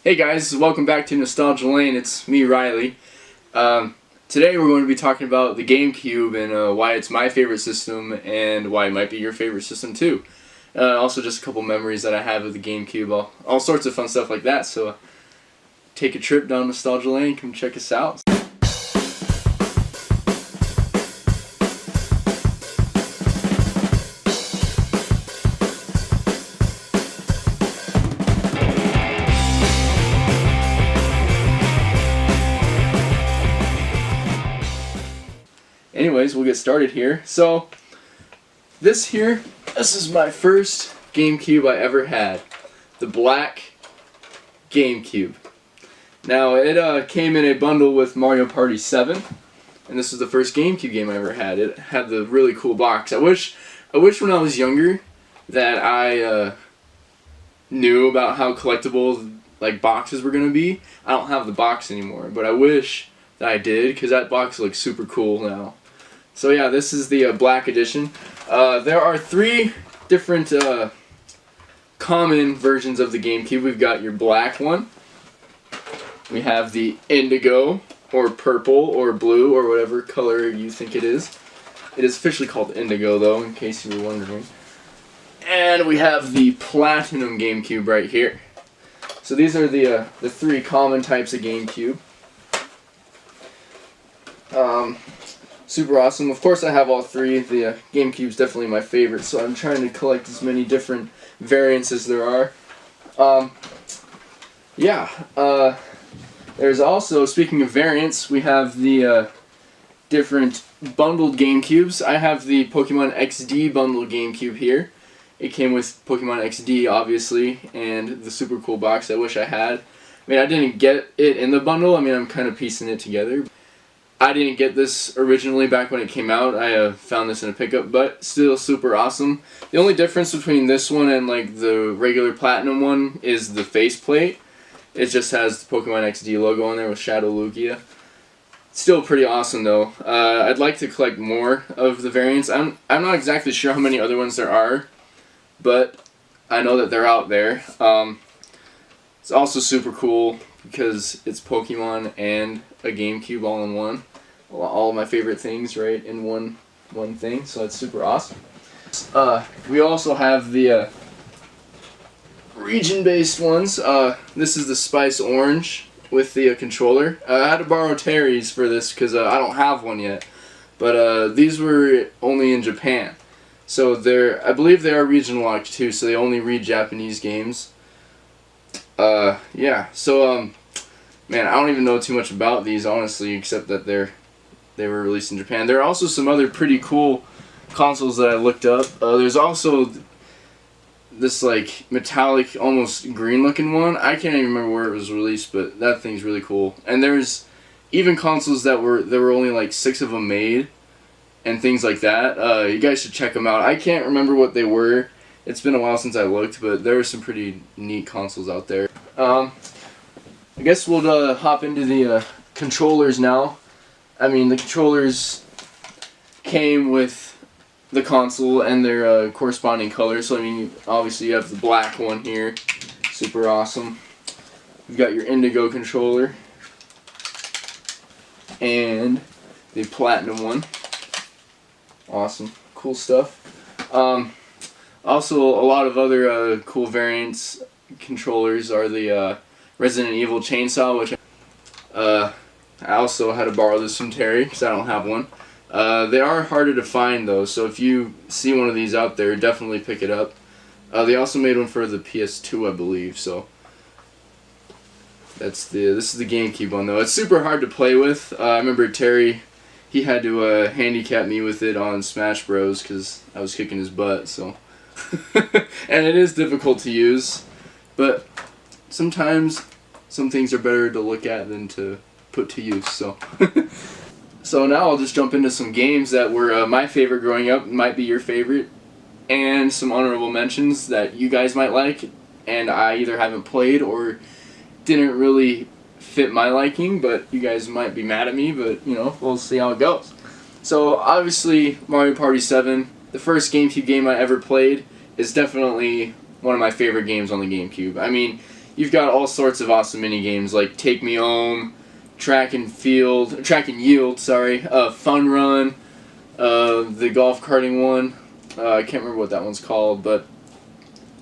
Hey guys, welcome back to Nostalgia Lane. It's me, Riley. Today we're going to be talking about the Gamecube and why it's my favorite system and why it might be your favorite system too. Also just a couple memories that I have of the Gamecube, all sorts of fun stuff like that. So take a trip down Nostalgia Lane, come check us out. Anyways, we'll get started here. So, this is my first GameCube I ever had. The black GameCube. Now, it came in a bundle with Mario Party 7. And this was the first GameCube game I ever had. It had the really cool box. I wish when I was younger that I knew about how collectible like boxes were going to be. I don't have the box anymore, but I wish that I did, because that box looks super cool now. So yeah, this is the black edition. There are three different common versions of the GameCube. We've got your black one. We have the indigo, or purple, or blue, or whatever color you think it is. It is officially called indigo, though, in case you were wondering. And we have the platinum GameCube right here. So these are the three common types of GameCube. Super awesome. Of course I have all three. The GameCube's definitely my favorite, so I'm trying to collect as many different variants as there are. There's also, speaking of variants, we have the different bundled GameCubes. I have the Pokemon XD bundled GameCube here. It came with Pokemon XD, obviously, and the super cool box I wish I had. I mean, I didn't get it in the bundle. I mean, I'm kind of piecing it together. I didn't get this originally back when it came out. I found this in a pickup, but still super awesome. The only difference between this one and like the regular platinum one is the faceplate. It just has the Pokemon XD logo on there with Shadow Lugia. Still pretty awesome though. I'd like to collect more of the variants. I'm not exactly sure how many other ones there are, but I know that they're out there. It's also super cool because it's Pokemon and a GameCube all in one. All of my favorite things right in one thing, so it's super awesome. We also have the region-based ones. This is the Spice Orange with the controller. I had to borrow Terry's for this because I don't have one yet, but these were only in Japan. So I believe they are region locked too, so they only read Japanese games. Yeah, so man, I don't even know too much about these, honestly, except that they were released in Japan. There are also some other pretty cool consoles that I looked up. There's also this like metallic, almost green looking one. I can't even remember where it was released, but that thing's really cool. And there's even consoles there were only like 6 of them made, and things like that. You guys should check them out. I can't remember what they were. It's been a while since I looked, but there are some pretty neat consoles out there. I guess we'll hop into the controllers now. I mean, the controllers came with the console and their corresponding colors. So I mean, obviously you have the black one here, super awesome. You've got your indigo controller and the platinum one. Awesome, cool stuff. Also, a lot of other cool variants controllers are the Resident Evil chainsaw, which I also had to borrow this from Terry because I don't have one. They are harder to find though, so if you see one of these out there, definitely pick it up. They also made one for the PS2, I believe. So this is the GameCube one though. It's super hard to play with. I remember Terry, he had to handicap me with it on Smash Bros because I was kicking his butt. So and it is difficult to use, but sometimes some things are better to look at than to put to use. So so now I'll just jump into some games that were my favorite growing up, might be your favorite, and some honorable mentions that you guys might like and I either haven't played or didn't really fit my liking, but you guys might be mad at me, but you know, we'll see how it goes. So obviously Mario Party 7, the first GameCube game I ever played, is definitely one of my favorite games on the GameCube. I mean, you've got all sorts of awesome mini games like Take Me Home, Track and Yield, Fun Run, the golf karting one. I can't remember what that one's called, but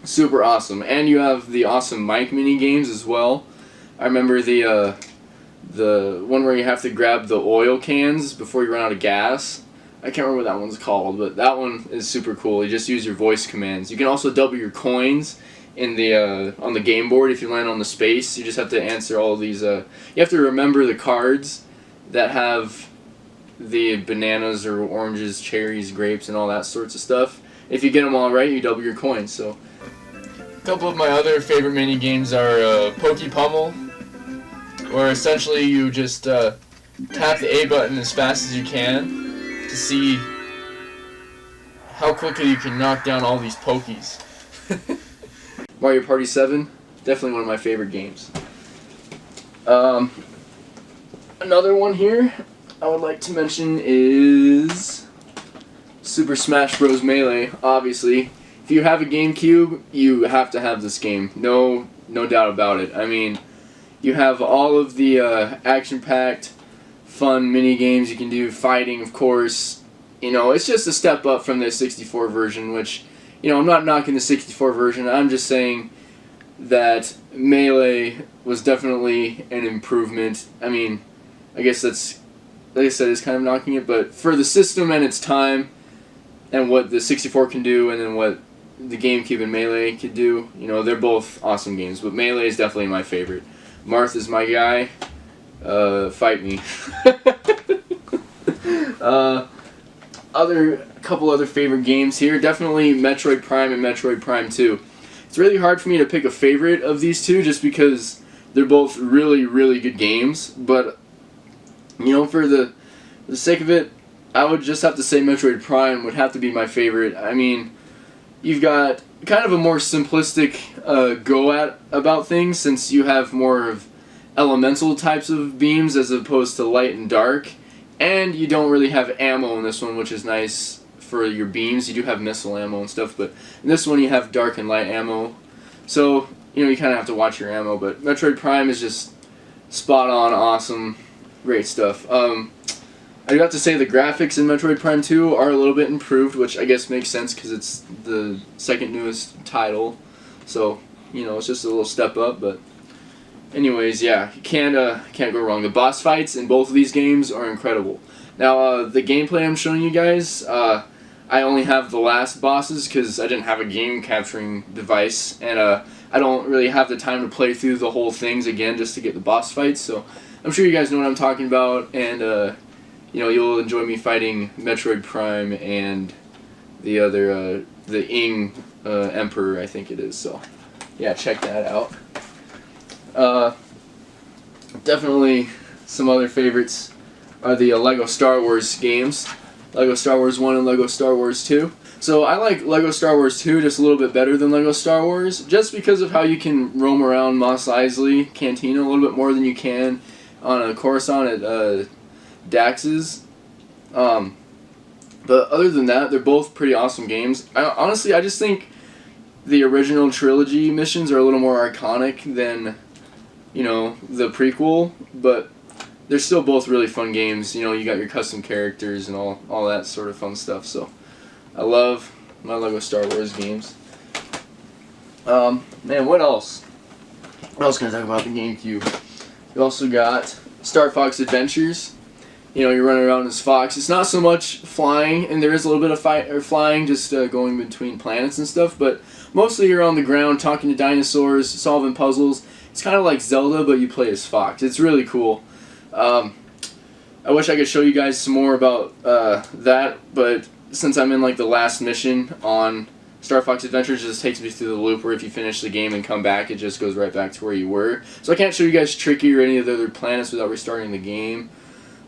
super awesome. And you have the awesome Mike mini games as well. I remember the one where you have to grab the oil cans before you run out of gas. I can't remember what that one's called, but that one is super cool. You just use your voice commands. You can also double your coins in the on the game board if you land on the space. You just have to answer all these. You have to remember the cards that have the bananas or oranges, cherries, grapes, and all that sorts of stuff. If you get them all right, you double your coins. So, a couple of my other favorite mini games are Pokey Pummel, where essentially you just tap the A button as fast as you can to see how quickly you can knock down all these Pokies. Mario Party 7, definitely one of my favorite games. Another one here I would like to mention is Super Smash Bros. Melee. Obviously, if you have a GameCube, you have to have this game. No doubt about it. I mean, you have all of the action-packed, fun mini games you can do. Fighting, of course. You know, it's just a step up from the 64 version, which, you know, I'm not knocking the 64 version. I'm just saying that Melee was definitely an improvement. I mean, I guess that's, like I said, it's kind of knocking it, but for the system and its time and what the 64 can do and then what the GameCube and Melee could do, you know, they're both awesome games, but Melee is definitely my favorite. Martha's my guy. Fight me. Couple other favorite games here. Definitely Metroid Prime and Metroid Prime 2. It's really hard for me to pick a favorite of these two just because they're both really, really good games. But, you know, for the sake of it, I would just have to say Metroid Prime would have to be my favorite. I mean, you've got kind of a more simplistic go at about things since you have more of elemental types of beams as opposed to light and dark. And you don't really have ammo in this one, which is nice for your beams. You do have missile ammo and stuff, but in this one you have dark and light ammo. So, you know, you kind of have to watch your ammo, but Metroid Prime is just spot on, awesome, great stuff. I got to say the graphics in Metroid Prime 2 are a little bit improved, which I guess makes sense because it's the second newest title. So, you know, it's just a little step up, but anyways, yeah, you can't go wrong. The boss fights in both of these games are incredible. Now, the gameplay I'm showing you guys, I only have the last bosses because I didn't have a game capturing device, and I don't really have the time to play through the whole things again just to get the boss fights. So I'm sure you guys know what I'm talking about, and you know, you'll enjoy me fighting Metroid Prime and the other the Ing Emperor, I think it is. So yeah, check that out. Definitely some other favorites are the Lego Star Wars games. Lego Star Wars 1 and Lego Star Wars 2. So I like Lego Star Wars 2 just a little bit better than Lego Star Wars, just because of how you can roam around Mos Eisley Cantina a little bit more than you can on a Coruscant at Dax's. But other than that, they're both pretty awesome games. Honestly, I just think the original trilogy missions are a little more iconic than, you know, the prequel, but they're still both really fun games. You know, you got your custom characters and all that sort of fun stuff. So I love my Lego Star Wars games. Man, what else? What else can I talk about the GameCube? You also got Star Fox Adventures. You know, you're running around as Fox. It's not so much flying, and there is a little bit of flying, just going between planets and stuff, but mostly you're on the ground talking to dinosaurs, solving puzzles. It's kind of like Zelda, but you play as Fox. It's really cool. I wish I could show you guys some more about that, but since I'm in like the last mission on Star Fox Adventures, it just takes me through the loop where if you finish the game and come back, it just goes right back to where you were. So I can't show you guys Tricky or any of the other planets without restarting the game,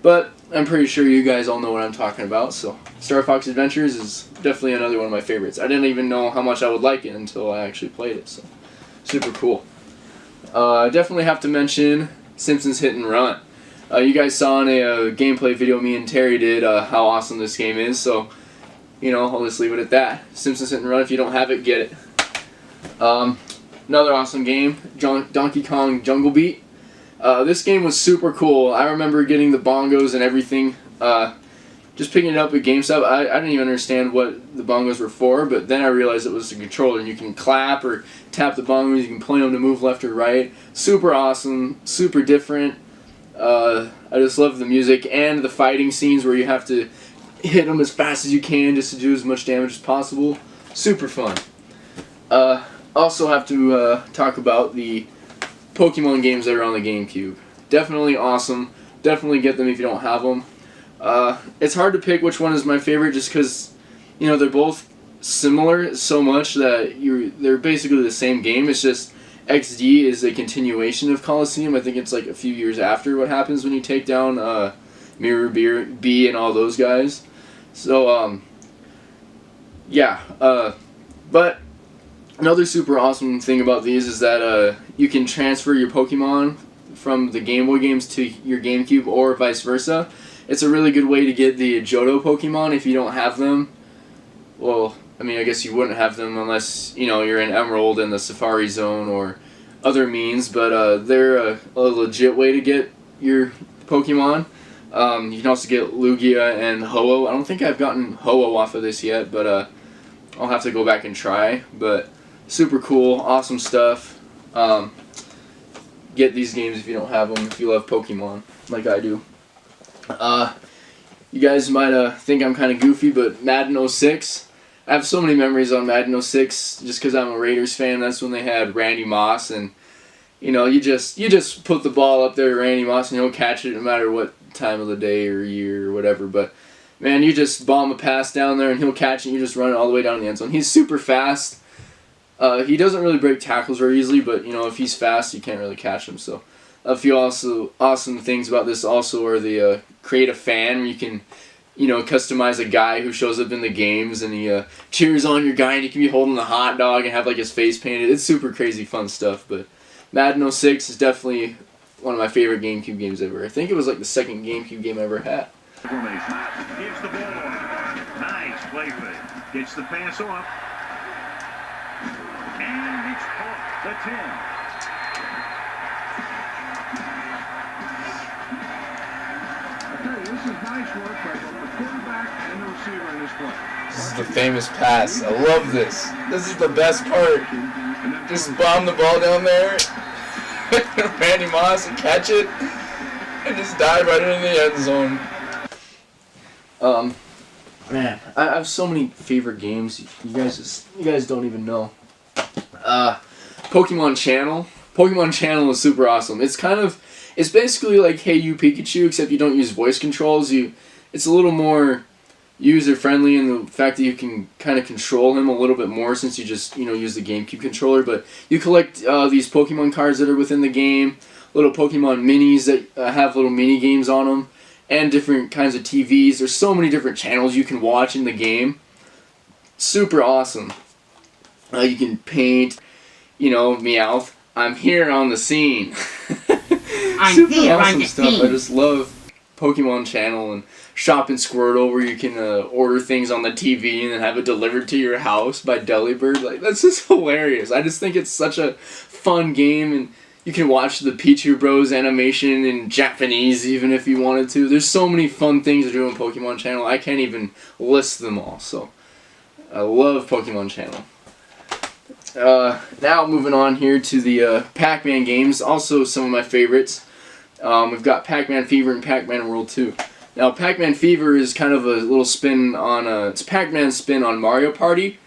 but I'm pretty sure you guys all know what I'm talking about. So Star Fox Adventures is definitely another one of my favorites. I didn't even know how much I would like it until I actually played it, so super cool. I definitely have to mention Simpsons Hit and Run. You guys saw in a gameplay video me and Terry did how awesome this game is, so, you know, I'll just leave it at that. Simpsons Hit and Run, if you don't have it, get it. Another awesome game, Donkey Kong Jungle Beat. This game was super cool. I remember getting the bongos and everything. Just picking it up at GameStop, I didn't even understand what the bongos were for, but then I realized it was a controller, and you can clap or tap the bongos, you can play them to move left or right. Super awesome, super different. I just love the music and the fighting scenes where you have to hit them as fast as you can just to do as much damage as possible. Super fun. Also have to talk about the Pokemon games that are on the GameCube. Definitely awesome. Definitely get them if you don't have them. It's hard to pick which one is my favorite just because, you know, they're both similar so much that they're basically the same game. It's just XD is a continuation of Coliseum. I think it's like a few years after what happens when you take down Mirror B and all those guys. So, yeah. But another super awesome thing about these is that you can transfer your Pokemon from the Game Boy games to your GameCube or vice versa. It's a really good way to get the Johto Pokemon if you don't have them. Well, I mean, I guess you wouldn't have them unless, you know, you're in Emerald in the Safari Zone or other means, but they're a legit way to get your Pokemon. You can also get Lugia and Ho-Oh. I don't think I've gotten Ho-Oh off of this yet, but I'll have to go back and try. But super cool, awesome stuff. Get these games if you don't have them, if you love Pokemon, like I do. You guys might think I'm kind of goofy, but Madden 06, I have so many memories on Madden 06 just because I'm a Raiders fan. That's when they had Randy Moss, and you know, you just put the ball up there to Randy Moss and he'll catch it no matter what time of the day or year or whatever. But man, you just bomb a pass down there and he'll catch it and you just run it all the way down the end zone. He's super fast. He doesn't really break tackles very easily, but you know, if he's fast, you can't really catch him. So a few also awesome things about this also are the create a fan where you can, you know, customize a guy who shows up in the games and he cheers on your guy and he can be holding the hot dog and have like his face painted. It's super crazy fun stuff. But Madden 06 is definitely one of my favorite GameCube games ever. I think it was like the second GameCube game I ever had. Gives the ball off. Nice play fake. Gets the pass off. And it's caught. The 10. This is nice work by both the quarterback and the receiver in this play. This is the famous pass. I love this. This is the best part. Just bomb the ball down there, Randy Moss, and catch it, and just dive right into the end zone. Man, I have so many favorite games. You guys don't even know. Pokemon Channel. Pokemon Channel is super awesome. It's basically like Hey You Pikachu, except you don't use voice controls. It's a little more user-friendly in the fact that you can kind of control him a little bit more since you just, you know, use the GameCube controller. But you collect these Pokemon cards that are within the game, little Pokemon minis that have little mini games on them, and different kinds of TVs. There's so many different channels you can watch in the game. Super awesome. You can paint, you know, Meowth. I'm here on the scene. Super awesome stuff. I just love Pokemon Channel and Shop and Squirtle, where you can order things on the TV and then have it delivered to your house by Delibird. Like, that's just hilarious. I just think it's such a fun game, and you can watch the Pichu Bros animation in Japanese even if you wanted to. There's so many fun things to do on Pokemon Channel. I can't even list them all. So I love Pokemon Channel. Now moving on here to the Pac-Man games, also some of my favorites. We've got Pac-Man Fever and Pac-Man World 2. Now Pac-Man Fever is kind of a little spin on, it's Pac-Man's spin on Mario Party.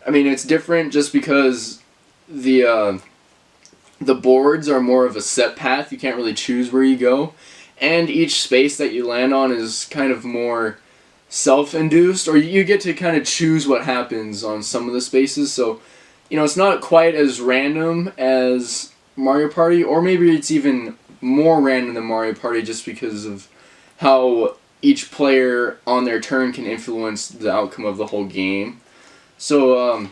I mean, it's different just because the boards are more of a set path. You can't really choose where you go. And each space that you land on is kind of more self-induced, or you get to kind of choose what happens on some of the spaces. So, you know, it's not quite as random as Mario Party, or maybe it's even more random than Mario Party just because of how each player on their turn can influence the outcome of the whole game. So,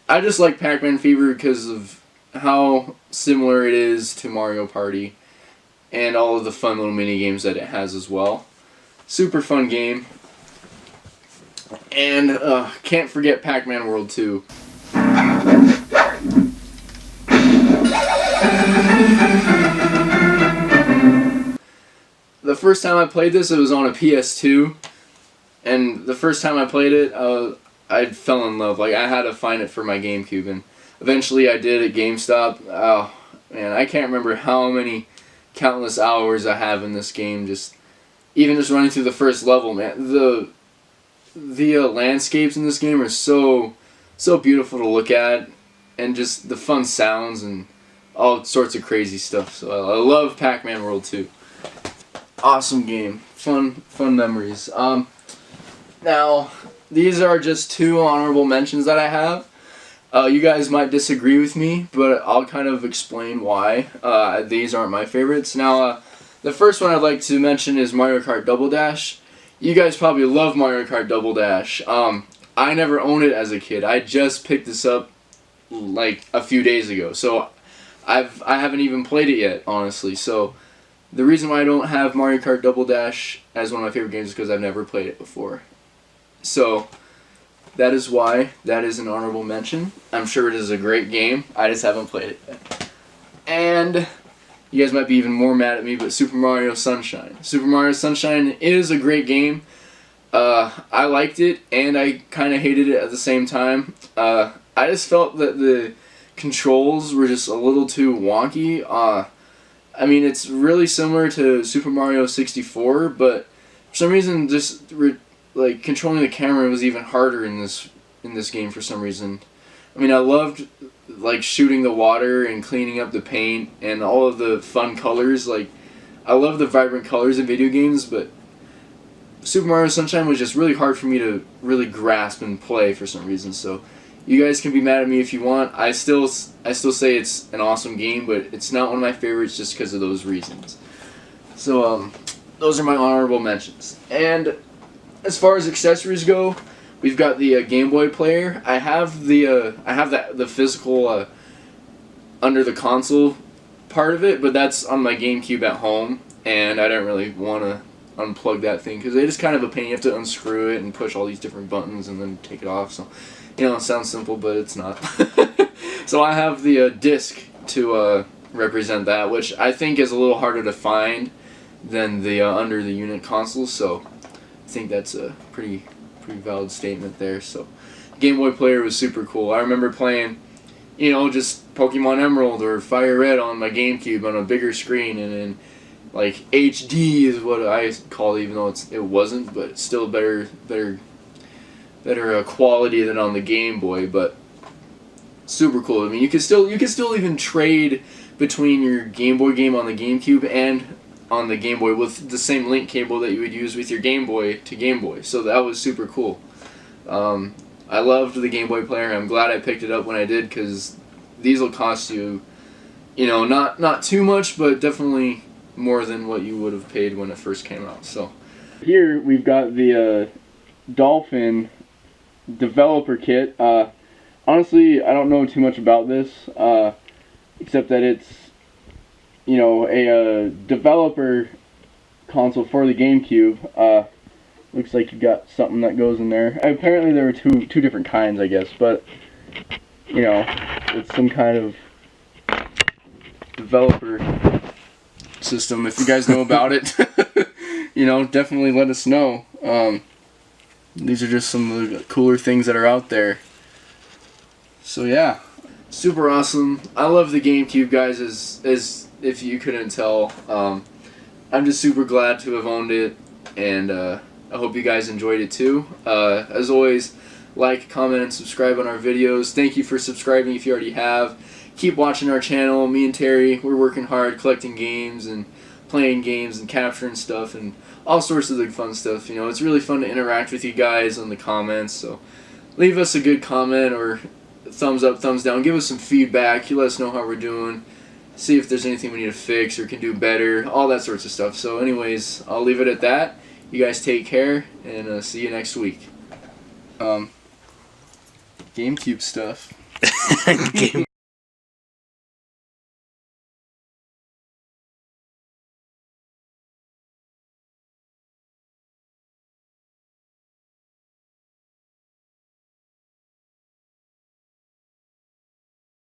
I just like Pac-Man Fever because of how similar it is to Mario Party and all of the fun little mini games that it has as well. Super fun game. And can't forget Pac-Man World 2. first time I played this, it was on a PS2, and the first time I played it, I fell in love. Like, I had to find it for my GameCube, and eventually I did at GameStop. Oh, man, I can't remember how many countless hours I have in this game, even just running through the first level, man. The landscapes in this game are so beautiful to look at, and just the fun sounds and all sorts of crazy stuff. So I love Pac-Man World 2. Awesome game. Fun memories. Now, these are just 2 honorable mentions that I have. You guys might disagree with me, but I'll kind of explain why these aren't my favorites. Now, the first one I'd like to mention is Mario Kart Double Dash. You guys probably love Mario Kart Double Dash. I never owned it as a kid. I just picked this up like a few days ago, so I haven't even played it yet, honestly. So the reason why I don't have Mario Kart Double Dash as one of my favorite games is because I've never played it before. So that is why that is an honorable mention. I'm sure it is a great game. I just haven't played it yet. And you guys might be even more mad at me, but Super Mario Sunshine. Super Mario Sunshine is a great game. I liked it, and I kind of hated it at the same time. I just felt that the controls were just a little too wonky. I mean, it's really similar to Super Mario 64, but for some reason, like controlling the camera was even harder in this game for some reason. I mean, I loved like shooting the water and cleaning up the paint and all of the fun colors. Like, I love the vibrant colors in video games, but Super Mario Sunshine was just really hard for me to really grasp and play for some reason. So you guys can be mad at me if you want. I still say it's an awesome game, but it's not one of my favorites just because of those reasons. So those are my honorable mentions. And as far as accessories go, we've got the Game Boy player. I have the physical under the console part of it, but that's on my GameCube at home, and I don't really want to unplug that thing because it is kind of a pain. You have to unscrew it and push all these different buttons and then take it off. So, you know, it sounds simple, but it's not. So I have the disc to represent that, which I think is a little harder to find than the under the unit console. So I think that's a pretty valid statement there. So Game Boy player was super cool. I remember playing, you know, just Pokemon Emerald or Fire Red on my GameCube on a bigger screen, and then like HD is what I call it, even though it wasn't, but it's still better quality than on the Game Boy. But super cool. I mean, you could still even trade between your Game Boy game on the GameCube and on the Game Boy with the same link cable that you would use with your Game Boy to Game Boy. So that was super cool. I loved the Game Boy player. I'm glad I picked it up when I did, because these will cost you, you know, not too much, but definitely more than what you would have paid when it first came out. So here we've got the Dolphin developer kit. Honestly, I don't know too much about this, except that it's, you know, a developer console for the GameCube. Looks like you got something that goes in there. Apparently there were two different kinds, I guess, but you know, it's some kind of developer system. If you guys know about it, you know, definitely let us know. These are just some of the cooler things that are out there. So yeah, super awesome. I love the GameCube, guys, as if you couldn't tell. I'm just super glad to have owned it, and I hope you guys enjoyed it too. As always, like, comment, and subscribe on our videos. Thank you for subscribing if you already have. Keep watching our channel. Me and Terry, we're working hard collecting games and playing games and capturing stuff and all sorts of the fun stuff. You know, it's really fun to interact with you guys on the comments, so leave us a good comment or thumbs up, thumbs down. Give us some feedback. You let us know how we're doing. See if there's anything we need to fix or can do better. All that sorts of stuff. So anyways, I'll leave it at that. You guys take care, and see you next week. GameCube stuff.